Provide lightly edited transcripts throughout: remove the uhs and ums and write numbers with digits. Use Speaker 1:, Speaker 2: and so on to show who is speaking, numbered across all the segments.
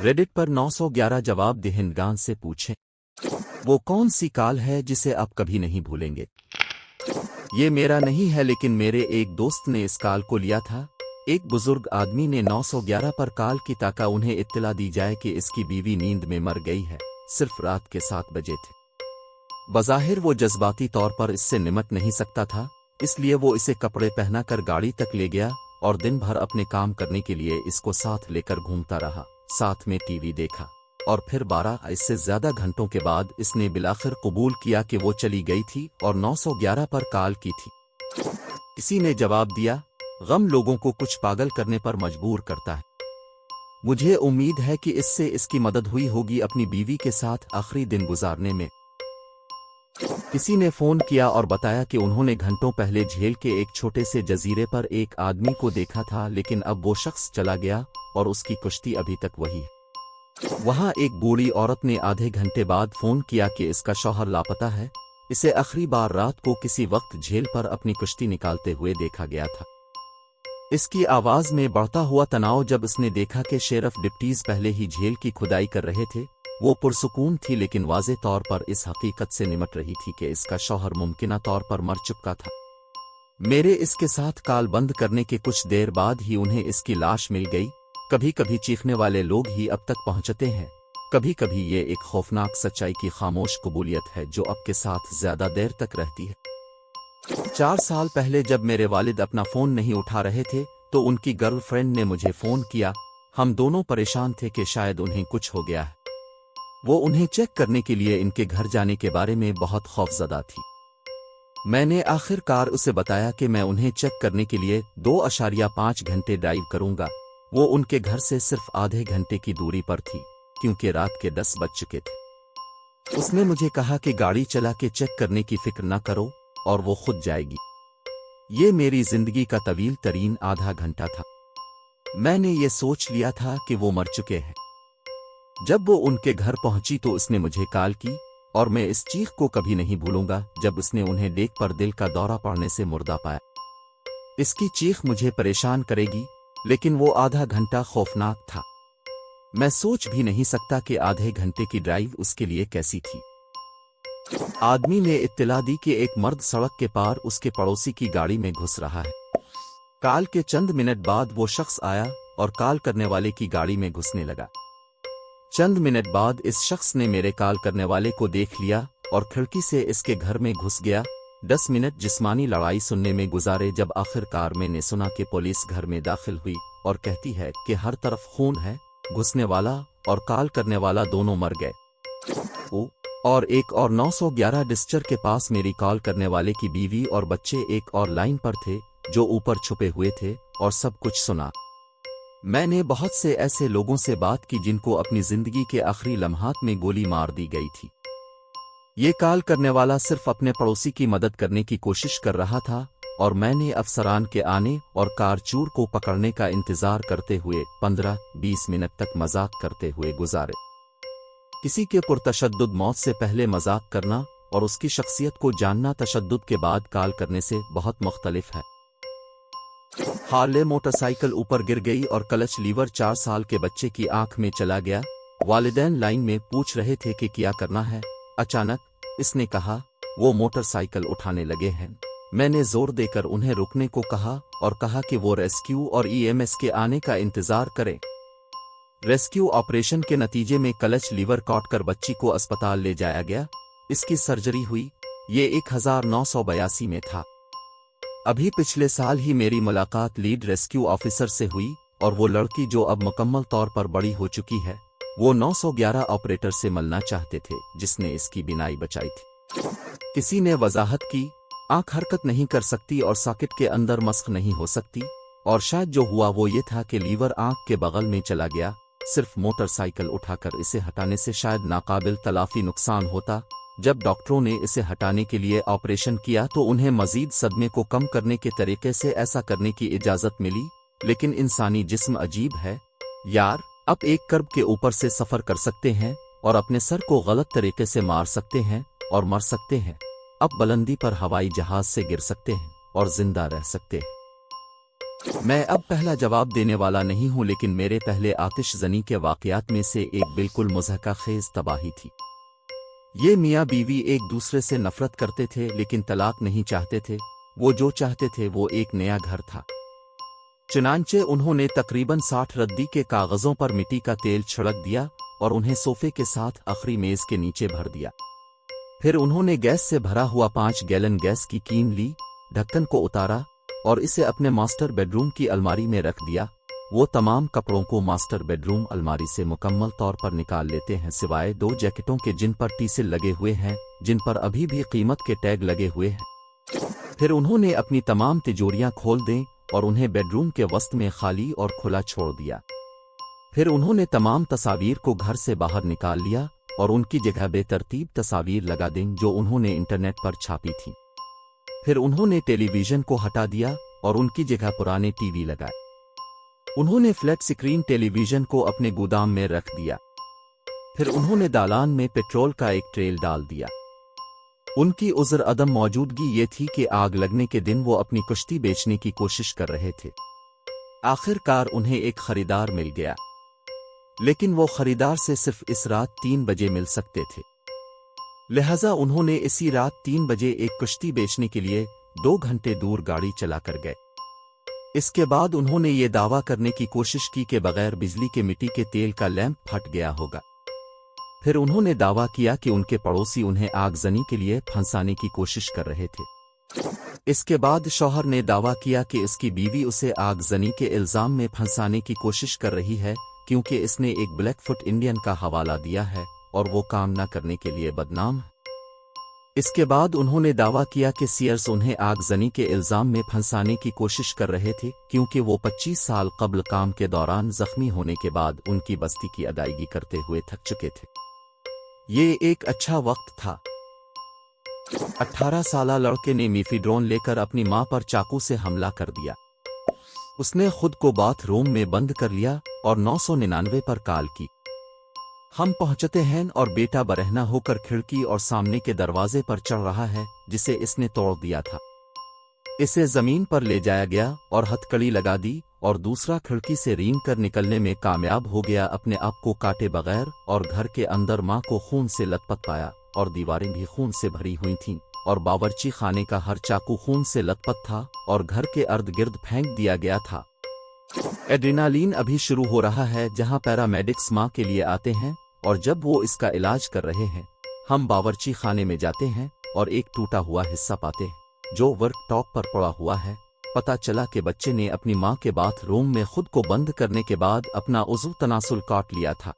Speaker 1: Reddit पर 911 जवाब दहिंदगान से पूछें, वो कौन सी कॉल है जिसे आप कभी नहीं भूलेंगे? ये मेरा नहीं है, लेकिन मेरे एक दोस्त ने इस कॉल को लिया था। एक बुजुर्ग आदमी ने 911 पर कॉल की ताकि उन्हें इत्तला दी जाए कि इसकी बीवी नींद में मर गई है। सिर्फ रात के 7 बजे थे। बज़ाहिर वो जज्बाती तौर पर इससे निमट नहीं सकता था, इसलिए वो इसे कपड़े पहनाकर गाड़ी तक ले गया और दिन भर अपने काम करने के लिए इसको साथ लेकर घूमता रहा। साथ में टीवी देखा और फिर 12 इससे ज्यादा घंटों के बाद इसने बिलाखिर कबूल किया कि वो चली गई थी और 911 पर कॉल की थी। किसी ने जवाब दिया, गम लोगों को कुछ पागल करने पर मजबूर करता है। मुझे उम्मीद है कि इससे इसकी मदद हुई होगी अपनी बीवी के साथ आखिरी दिन गुजारने में। किसी ने फोन किया और बताया कि उन्होंने घंटों पहले झील के एक छोटे से जजीरे पर एक आदमी को देखा था, लेकिन अब वो शख्स चला गया और उसकी कुश्ती अभी तक वही है। वहां एक बूढ़ी औरत ने आधे घंटे बाद फोन किया कि इसका शौहर लापता है। इसे आखिरी बार रात को किसी वक्त झील पर अपनी कुश्ती निकालते हुए देखा गया था। इसकी आवाज में बढ़ता हुआ तनाव जब इसने देखा कि शेरफ डिप्टीज पहले ही झील की खुदाई कर रहे थे। वो पुरसुकून थी, लेकिन वाज़े तौर पर इस हकीकत से निमट रही थी कि इसका शौहर मुमकिना तौर पर मर चुका था। मेरे इसके साथ कॉल बंद करने के कुछ देर बाद ही उन्हें इसकी लाश मिल गई। कभी कभी चीखने वाले लोग ही अब तक पहुंचते हैं। कभी कभी ये एक खौफनाक सच्चाई की खामोश कबूलियत है जो अब के साथ ज्यादा देर तक रहती है। 4 साल पहले जब मेरे वालिद अपना फोन नहीं उठा रहे थे तो उनकी गर्लफ्रेंड ने मुझे फोन किया। हम दोनों परेशान थे कि शायद उन्हें कुछ हो गया है। वो उन्हें चेक करने के लिए इनके घर जाने के बारे में बहुत खौफजदा थी। मैंने आखिरकार उसे बताया कि मैं उन्हें चेक करने के लिए 2.5 घंटे ड्राइव करूंगा। वो उनके घर से सिर्फ आधे घंटे की दूरी पर थी, क्योंकि रात के 10 बज चुके थे। उसने मुझे कहा कि गाड़ी चला के चेक करने की फिक्र न करो और वो खुद जाएगी। ये मेरी जिंदगी का तवील तरीन आधा घंटा था। मैंने ये सोच लिया था कि वो मर चुके हैं। जब वो उनके घर पहुंची तो उसने मुझे कॉल की और मैं इस चीख को कभी नहीं भूलूंगा जब उसने उन्हें देख कर दिल का दौरा पड़ने से मुर्दा पाया। इसकी चीख मुझे परेशान करेगी, लेकिन वो आधा घंटा खौफनाक था। मैं सोच भी नहीं सकता कि आधे घंटे की ड्राइव उसके लिए कैसी थी। आदमी ने इत्तला दी कि एक मर्द सड़क के पार उसके पड़ोसी की गाड़ी में घुस रहा है। कॉल के चंद मिनट बाद वो शख्स आया और कॉल करने वाले की गाड़ी में घुसने लगा। चंद मिनट बाद इस शख्स ने मेरे कॉल करने वाले को देख लिया और खिड़की से इसके घर में घुस गया। 10 मिनट जिस्मानी लड़ाई सुनने में गुजारे जब आखिरकार मैंने सुना कि पुलिस घर में दाखिल हुई और कहती है कि हर तरफ खून है। घुसने वाला और कॉल करने वाला दोनों मर गए। और एक और 911 डिस्चर के पास मेरी कॉल करने वाले की बीवी और बच्चे एक और लाइन पर थे जो ऊपर छुपे हुए थे और सब कुछ सुना। मैंने बहुत से ऐसे लोगों से बात की जिनको अपनी जिंदगी के आखिरी लम्हात में गोली मार दी गई थी। ये कॉल करने वाला सिर्फ अपने पड़ोसी की मदद करने की कोशिश कर रहा था और मैंने अफसरान के आने और कारचूर को पकड़ने का इंतजार करते हुए 15-20 मिनट तक मजाक करते हुए गुजारे। किसी के पुरतशद्दुद मौत से पहले मजाक करना और उसकी शख्सियत को जानना तशद्दुद के बाद कॉल करने से बहुत मुख्तलिफ है। हार्ले मोटरसाइकिल ऊपर गिर गई और क्लच लीवर 4 साल के बच्चे की आंख में चला गया। वालिदैन लाइन में पूछ रहे थे कि क्या करना है। अचानक इसने कहा, वो मोटरसाइकिल उठाने लगे हैं। मैंने जोर देकर उन्हें रुकने को कहा और कहा कि वो रेस्क्यू और ईएमएस के आने का इंतजार करें। रेस्क्यू ऑपरेशन के नतीजे में क्लच लीवर काटकर बच्ची को अस्पताल ले जाया गया। इसकी सर्जरी हुई। ये 1982 में था। अभी पिछले साल ही मेरी मुलाकात लीड रेस्क्यू ऑफिसर से हुई और वो लड़की जो अब मुकम्मल तौर पर बड़ी हो चुकी है, वो 911 ऑपरेटर से मिलना चाहते थे जिसने इसकी बीनाई बचाई थी। किसी ने वजाहत की, आंख हरकत नहीं कर सकती और सॉकेट के अंदर मस्क नहीं हो सकती, और शायद जो हुआ वो ये था कि लीवर आंख के बगल में चला गया। सिर्फ मोटरसाइकिल उठाकर इसे हटाने से शायद नाकाबिल तलाफी नुकसान होता। जब डॉक्टरों ने इसे हटाने के लिए ऑपरेशन किया तो उन्हें मजीद सदमे को कम करने के तरीके से ऐसा करने की इजाजत मिली। लेकिन इंसानी जिस्म अजीब है यार। अब एक कर्ब के ऊपर से सफर कर सकते हैं और अपने सर को गलत तरीके से मार सकते हैं और मर सकते हैं। अब बुलंदी पर हवाई जहाज से गिर सकते हैं और जिंदा रह सकते हैं। میں اب پہلا جواب دینے والا نہیں ہوں، لیکن میرے پہلے آتش زنی کے واقعات میں سے ایک بالکل مضحکہ خیز تباہی تھی۔ یہ میاں بیوی ایک دوسرے سے نفرت کرتے تھے لیکن طلاق نہیں چاہتے تھے۔ وہ جو چاہتے تھے وہ ایک نیا گھر تھا۔ چنانچہ انہوں نے تقریباً 60 ردی کے کاغذوں پر مٹی کا تیل چھڑک دیا اور انہیں صوفے کے ساتھ آخری میز کے نیچے بھر دیا۔ پھر انہوں نے گیس سے بھرا ہوا 5 گیلن گیس کی کین لی، ڈھکن کو اتارا اور اسے اپنے ماسٹر بیڈروم کی الماری میں رکھ دیا۔ وہ تمام کپڑوں کو ماسٹر بیڈروم الماری سے مکمل طور پر نکال لیتے ہیں، سوائے 2 جیکٹوں کے جن پر ٹیسل لگے ہوئے ہیں، جن پر ابھی بھی قیمت کے ٹیگ لگے ہوئے ہیں۔ پھر انہوں نے اپنی تمام تجوریاں کھول دیں اور انہیں بیڈروم کے وسط میں خالی اور کھلا چھوڑ دیا۔ پھر انہوں نے تمام تصاویر کو گھر سے باہر نکال لیا اور ان کی جگہ بے ترتیب تصاویر لگا دیں جو انہوں نے انٹرنیٹ پر چھاپی تھیں۔ پھر انہوں نے ٹیلی ویژن کو ہٹا دیا اور ان کی جگہ پرانے ٹی وی لگائے۔ انہوں نے فلیٹ سکرین ٹیلی ویژن کو اپنے گودام میں رکھ دیا۔ پھر انہوں نے دالان میں پیٹرول کا ایک ٹریل ڈال دیا۔ ان کی عذر عدم موجودگی یہ تھی کہ آگ لگنے کے دن وہ اپنی کشتی بیچنے کی کوشش کر رہے تھے۔ آخر کار انہیں ایک خریدار مل گیا، لیکن وہ خریدار سے صرف اس رات 3 بجے مل سکتے تھے۔ لہذا انہوں نے اسی رات 3 بجے ایک کشتی بیچنے کے لیے 2 گھنٹے دور گاڑی چلا کر گئے۔ اس کے بعد انہوں نے یہ دعویٰ کرنے کی کوشش کی کہ بغیر بجلی کے مٹی کے تیل کا لیمپ پھٹ گیا ہوگا۔ پھر انہوں نے دعویٰ کیا کہ ان کے پڑوسی انہیں آگ زنی کے لیے پھنسانے کی کوشش کر رہے تھے۔ اس کے بعد شوہر نے دعویٰ کیا کہ اس کی بیوی اسے آگ زنی کے الزام میں پھنسانے کی کوشش کر رہی ہے کیونکہ اس نے ایک بلیک فٹ انڈین کا حوالہ دیا ہے اور وہ کام نہ کرنے کے لیے بدنام ہے۔ اس کے بعد انہوں نے دعویٰ کیا کہ سیئرز انہیں آگ زنی کے الزام میں پھنسانے کی کوشش کر رہے تھے کیونکہ وہ 25 سال قبل کام کے دوران زخمی ہونے کے بعد ان کی بستی کی ادائیگی کرتے ہوئے تھک چکے تھے۔ یہ ایک اچھا وقت تھا۔ 18 سالہ لڑکے نے میفیڈرون لے کر اپنی ماں پر چاقو سے حملہ کر دیا۔ اس نے خود کو باتھ روم میں بند کر لیا اور 999 پر کال کی۔ ہم پہنچتے ہیں اور بیٹا برہنہ ہو کر کھڑکی اور سامنے کے دروازے پر چڑھ رہا ہے جسے اس نے توڑ دیا تھا۔ اسے زمین پر لے جایا گیا اور ہتھکڑی لگا دی اور دوسرا کھڑکی سے رینگ کر نکلنے میں کامیاب ہو گیا، اپنے آپ کو کاٹے بغیر، اور گھر کے اندر ماں کو خون سے لت پت پایا اور دیواریں بھی خون سے بھری ہوئی تھیں اور باورچی خانے کا ہر چاقو خون سے لت پت تھا اور گھر کے ارد گرد پھینک دیا گیا تھا۔ ایڈرینالین ابھی شروع ہو رہا ہے جہاں پیرامیڈکس ماں کے لیے آتے ہیں اور جب وہ اس کا علاج کر رہے ہیں ہم باورچی خانے میں جاتے ہیں اور ایک ٹوٹا ہوا حصہ پاتے ہیں جو ورک ٹاپ پر پڑا ہوا ہے۔ پتہ چلا کہ بچے نے اپنی ماں کے باتھ روم میں خود کو بند کرنے کے بعد اپنا عضو تناسل کاٹ لیا تھا۔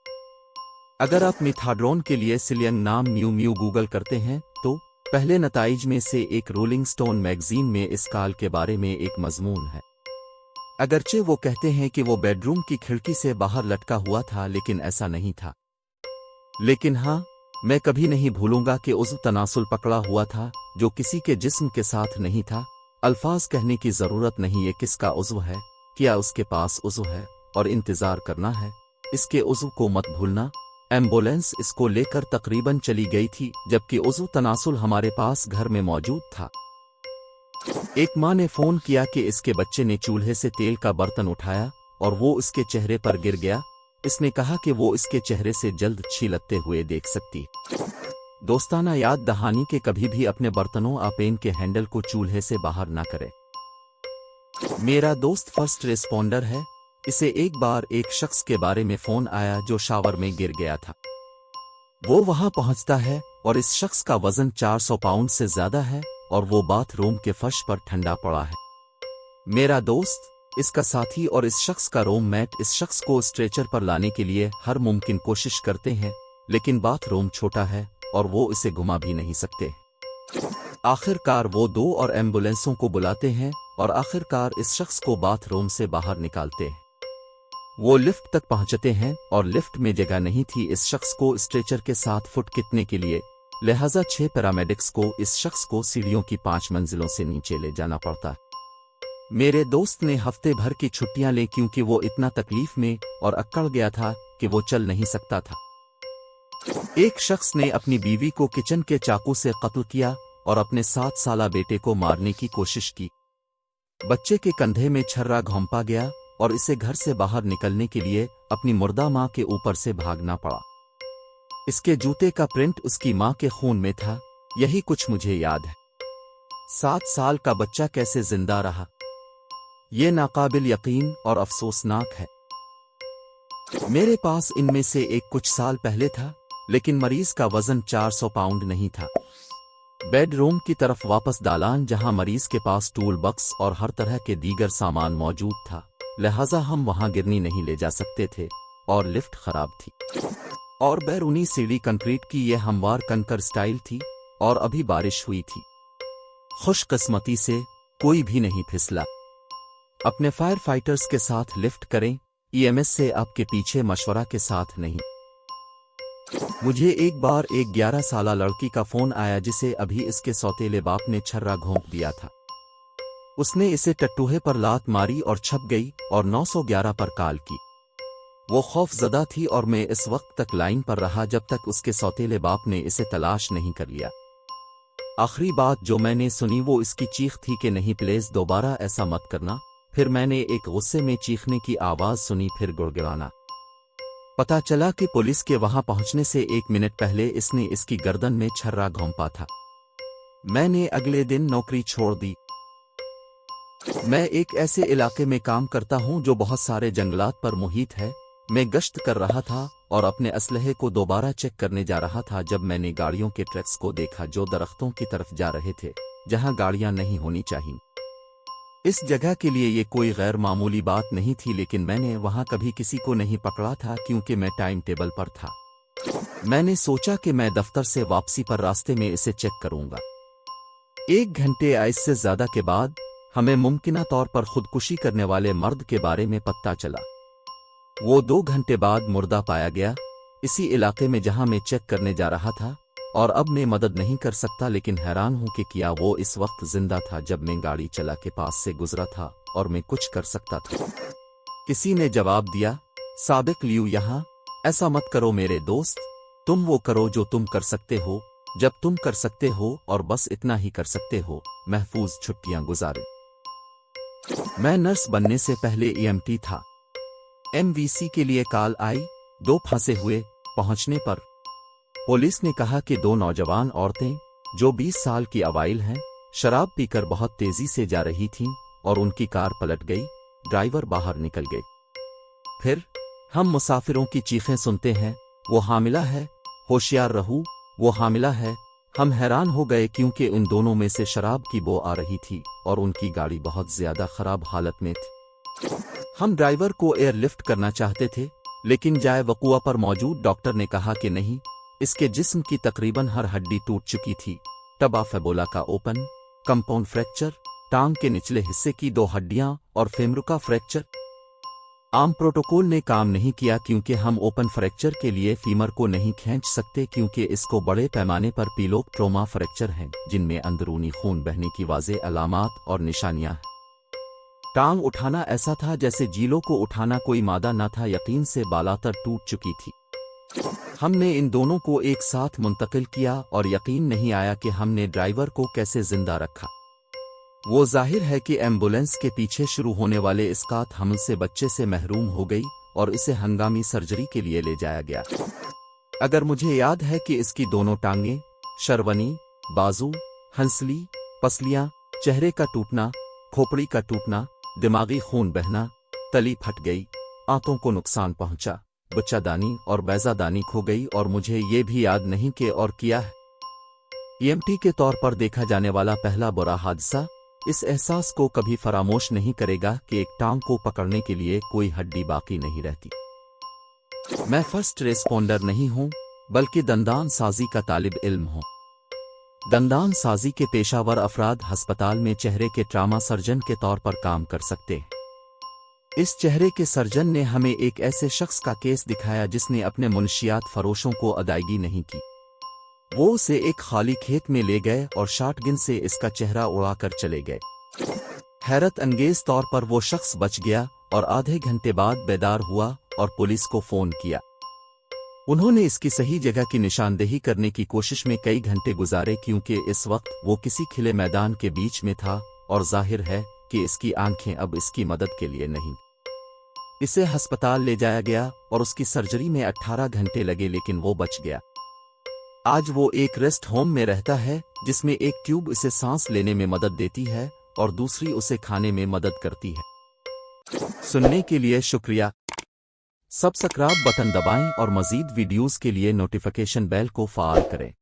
Speaker 1: اگر آپ میتھاڈرون کے لیے سیلینگ نام میو میو گوگل کرتے ہیں تو پہلے نتائج میں سے ایک رولنگ سٹون میگزین میں اس کال کے بارے میں ایک مضمون ہے۔ اگرچہ وہ کہتے ہیں کہ وہ بیڈروم کی کھڑکی سے باہر لٹکا ہوا تھا لیکن ایسا نہیں تھا۔ لیکن ہاں، میں کبھی نہیں بھولوں گا کہ عضو تناسل پکڑا ہوا تھا جو کسی کے جسم کے ساتھ نہیں تھا۔ الفاظ کہنے کی ضرورت نہیں یہ کس کا عضو ہے، کیا اس کے پاس عضو ہے اور انتظار کرنا ہے۔ اس کے عضو کو مت بھولنا۔ ایمبولینس اس کو لے کر تقریباً چلی گئی تھی جبکہ عضو تناسل ہمارے پاس گھر میں موجود تھا۔ ایک ماں نے فون کیا کہ اس کے بچے نے چولہے سے تیل کا برتن اٹھایا اور وہ اس کے چہرے پر گر گیا۔ اس نے کہا کہ وہ اس کے چہرے سے جلد چھلکتے ہوئے دیکھ سکتی۔ دوستانہ یاد دہانی کہ کبھی بھی اپنے برتنوں پین کے ہینڈل کو چولہے سے باہر نہ کرے۔ میرا دوست فرسٹ ریسپونڈر ہے۔ اسے ایک بار ایک شخص کے بارے میں فون آیا جو شاور میں گر گیا تھا۔ وہ وہاں پہنچتا ہے اور اس شخص کا وزن 400 پاؤنڈ سے زیادہ ہے اور وہ باتھ روم کے فرش پر ٹھنڈا پڑا ہے۔ میرا دوست، اس کا ساتھی اور اس شخص کا روم میٹ اس شخص کو اسٹریچر پر لانے کے لیے ہر ممکن کوشش کرتے ہیں لیکن باتھ روم چھوٹا ہے اور وہ اسے گھما بھی نہیں سکتے۔ آخر کار وہ 2 اور ایمبولینسوں کو بلاتے ہیں اور آخر کار اس شخص کو باتھ روم سے باہر نکالتے ہیں۔ وہ لفٹ تک پہنچتے ہیں اور لفٹ میں جگہ نہیں تھی اس شخص کو اسٹریچر کے ساتھ فٹ کتنے کے لیے، لہذا 6 پیرامیڈکس کو اس شخص کو سیڑھیوں کی 5 منزلوں سے نیچے لے جانا پڑتا ہے۔ میرے دوست نے ہفتے بھر کی چھٹیاں لیں کیونکہ وہ اتنا تکلیف میں اور اکڑ گیا تھا کہ وہ چل نہیں سکتا تھا۔ ایک شخص نے اپنی بیوی کو کچن کے چاقو سے قتل کیا اور اپنے 7 سالہ بیٹے کو مارنے کی کوشش کی۔ बच्चे के कंधे में छर्रा घोंपा गया और इसे घर से बाहर निकलने के लिए अपनी मुर्दा माँ के ऊपर से भागना पड़ा। इसके जूते का प्रिंट उसकी माँ के खून में था, यही कुछ मुझे याद है। 7 साल का बच्चा कैसे जिंदा रहा, ये नाकाबिल यकीन और अफसोसनाक है। मेरे पास इनमें से एक कुछ साल पहले था, लेकिन मरीज का वजन 400 पाउंड नहीं था। बेडरूम की तरफ वापस दालान, जहां मरीज के पास टूल बक्स और हर तरह के दीगर सामान मौजूद था, लिहाजा हम वहां गिरनी नहीं ले जा सकते थे और लिफ्ट खराब थी और बैरूनी सीढ़ी कंक्रीट की ये हमवार कंकर स्टाइल थी और अभी बारिश हुई थी। खुशकिस्मती से कोई भी नहीं फिसला। अपने फायर फाइटर्स के साथ लिफ्ट करें, ईएमएस से आपके पीछे मशवरा के साथ नहीं। मुझे एक बार एक 11 साला लड़की का फोन आया जिसे अभी इसके सौतेले बाप ने छर्रा घोंप दिया था। उसने इसे टट्टूहे पर लात मारी और छप गई और 911 पर कॉल की। वो खौफजदा थी और मैं इस वक्त तक लाइन पर रहा जब तक उसके सौतेले बाप ने इसे तलाश नहीं कर लिया। आखिरी बात जो मैंने सुनी वो इसकी चीख थी कि नहीं प्लीज दोबारा ऐसा मत करना। फिर मैंने एक गुस्से में चीखने की आवाज सुनी, फिर गुड़गुड़ाना। पता चला कि पुलिस के वहां पहुंचने से 1 मिनट पहले इसने इसकी गर्दन में छर्रा घोंपा था। मैंने अगले दिन नौकरी छोड़ दी। मैं एक ऐसे इलाके में काम करता हूं जो बहुत सारे जंगलात पर मुहित है। मैं गश्त कर रहा था और अपने असलहे को दोबारा चेक करने जा रहा था जब मैंने गाड़ियों के ट्रक्स को देखा जो दरख्तों की तरफ जा रहे थे, जहां गाड़ियां नहीं होनी चाहिए। इस जगह के लिए ये कोई गैर मामूली बात नहीं थी, लेकिन मैंने वहां कभी किसी को नहीं पकड़ा था क्योंकि मैं टाइम टेबल पर था। मैंने सोचा कि मैं दफ्तर से वापसी पर रास्ते में इसे चेक करूंगा। 1 घंटे या इससे ज्यादा के बाद हमें मुमकिना तौर पर खुदकुशी करने वाले मर्द के बारे में पता चला। वो 2 घंटे बाद मुर्दा पाया गया इसी इलाके में जहां मैं चेक करने जा रहा था, और अब मैं मदद नहीं कर सकता, लेकिन हैरान हूं कि क्या वो इस वक्त जिंदा था जब मैं गाड़ी चला के पास से गुजरा था और मैं कुछ कर सकता था। किसी ने जवाब दिया, साबिक लियू यहाँ, ऐसा मत करो मेरे दोस्त, तुम वो करो जो तुम कर सकते हो जब तुम कर सकते हो, और बस इतना ही कर सकते हो, महफूज छुट्टियां गुजारें। मैं नर्स बनने से पहले EMT था। MVC के लिए कॉल आई। 2 फंसे हुए पहुंचने पर पुलिस ने कहा कि 2 नौजवान औरतें जो 20 साल की अवाइल हैं, शराब पीकर बहुत तेजी से जा रही थीं और उनकी कार पलट गई। ड्राइवर बाहर निकल गए। फिर हम मुसाफिरों की चीखें सुनते हैं, वो हामिला है, होशियार रहू, वो हामिला है। हम हैरान हो गए क्योंकि उन दोनों में से शराब की बो आ रही थी और उनकी गाड़ी बहुत ज्यादा खराब हालत में थी। हम ड्राइवर को एयरलिफ्ट करना चाहते थे, लेकिन जाए वकुआ पर मौजूद डॉक्टर ने कहा कि नहीं, इसके जिस्म की तकरीबन हर हड्डी टूट चुकी थी। टबा फेबोला का ओपन कंपाउंड फ्रैक्चर, टांग के निचले हिस्से की 2 हड्डियां और फेमर का फ्रैक्चर। आम प्रोटोकॉल ने काम नहीं किया क्योंकि हम ओपन फ्रैक्चर के लिए फीमर को नहीं खींच सकते क्योंकि इसको बड़े पैमाने पर पीलोक ट्रोमा फ्रैक्चर हैं जिनमें अंदरूनी खून बहने की वाज़ेह अलामात और निशानियां हैं। टांग उठाना ऐसा था जैसे जीलों को उठाना कोई मादा न था, यकीन से बालातर टूट चुकी थी। हमने इन दोनों को एक साथ मुंतकिल किया और यकीन नहीं आया कि हमने ड्राइवर को कैसे जिंदा रखा। वो जाहिर है कि एम्बुलेंस के पीछे शुरू होने वाले इस्कात हमल से बच्चे से महरूम हो गई और इसे हंगामी सर्जरी के लिए ले जाया गया। अगर मुझे याद है कि इसकी दोनों टांगें, शरवनी, बाजू, हंसली, पसलियां, चेहरे का टूटना, खोपड़ी का टूटना, दिमागी खून बहना, तली फट गई, आंतों को नुकसान पहुंचा, बच्चादानी और बैजादानी खो गई, और मुझे ये भी याद नहीं कि और किया है। EMT के तौर पर देखा जाने वाला पहला बुरा हादसा इस एहसास को कभी फरामोश नहीं करेगा कि एक टांग को पकड़ने के लिए कोई हड्डी बाकी नहीं रहती। मैं फर्स्ट रेस्पोंडर नहीं हूं, बल्कि दंदान साजी का तालिब इल्म हूं। दंदान साजी के पेशावर अफराद अस्पताल में चेहरे के ट्रामा सर्जन के तौर पर काम कर सकते हैं। इस चेहरे के सर्जन ने हमें एक ऐसे शख्स का केस दिखाया जिसने अपने मुनशियात फरोशों को अदायगी नहीं की। वो उसे एक खाली खेत में ले गए और शॉटगन से इसका चेहरा उड़ाकर चले गए। हैरत अंगेज तौर पर वो शख्स बच गया और आधे घंटे बाद बेदार हुआ और पुलिस को फोन किया। उन्होंने इसकी सही जगह की निशानदेही करने की कोशिश में कई घंटे गुजारे क्योंकि इस वक्त वो किसी खिले मैदान के बीच में था और जाहिर है कि इसकी आंखें अब इसकी मदद के लिए नहीं। इसे हस्पताल ले जाया गया और उसकी सर्जरी में 18 घंटे लगे, लेकिन वो बच गया। आज वो एक रेस्ट होम में रहता है, जिसमें एक ट्यूब इसे सांस लेने में मदद देती है और दूसरी उसे खाने में मदद करती है। सुनने के लिए शुक्रिया। सब्सक्राइब बटन दबाएं और मज़ीद वीडियोस के लिए नोटिफिकेशन बेल को फ़ाल करें।